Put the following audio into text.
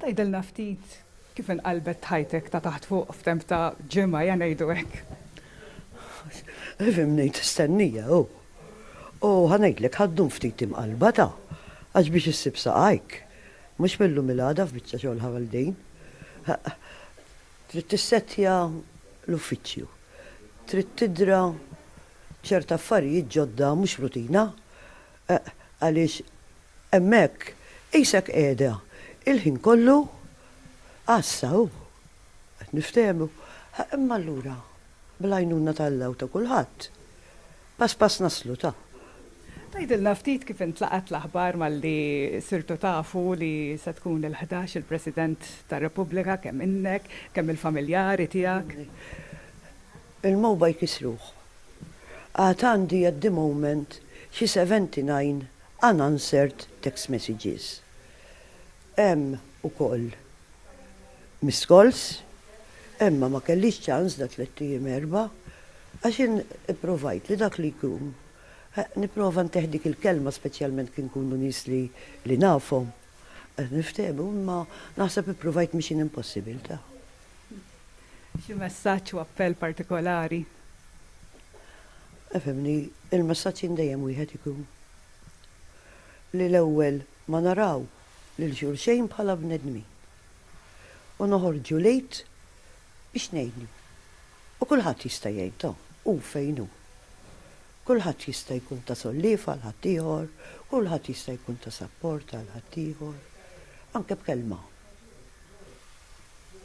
Tajdilna ftit kif inqalbet ħajtek ta' taħt fuq f'temp ta' ġimgħa ja ngħidu hekk. Fimni tistennija, u. U ħanajdlek ħaddum ftit imqalba ta' għax biex issib saqajk. Mux millu milada f'biċċa xogħol ħawaldejn. Trid tissettja l-uffiċċju. Trid tidra ċerta affarijiet ġodda mhux rutina. Għaliex hemmhekk isek qiegħda il-ħin kollu għassa u qed niftehmu. Imma allura bl-għajnuna tal-law ta' kulħadd. Pass naslu ta'. Tajdilna ftit kif intlaqat l-aħbar malli sirtu tafu li se tkun il-11 il-President tar-Repubblika kemm innek, kemm il-familjari tiegħek. Il-mowba jkisruh. Għad għandi at the moment xi 79 unanswered text messages. Hemm ukoll missed calls, imma ma kellix ċans da 3 ijiem 4 għax ipprovajt li dak li jkun. Niprofa nteħdik il-kelma speċjalment kien kunu nies li nafhom. Niftehmu imma naħseb ipprovajt mission impossible ta'. Xi messaġġ u appell partikolari? Efemni, il-messaġġ dejjem wieħed ikun li l-ewwel ma naraw lil xulxejn bħala bnedmin. U noħorġu lejt biex ngħidlu. U kulħadd jista' jgħid u fejn hu. Kulħadd jista' jkun ta' solliefa għal ħaddieħor, kulħadd jista' jkun ta' sapport għal ħaddieħor, anke b'kelma.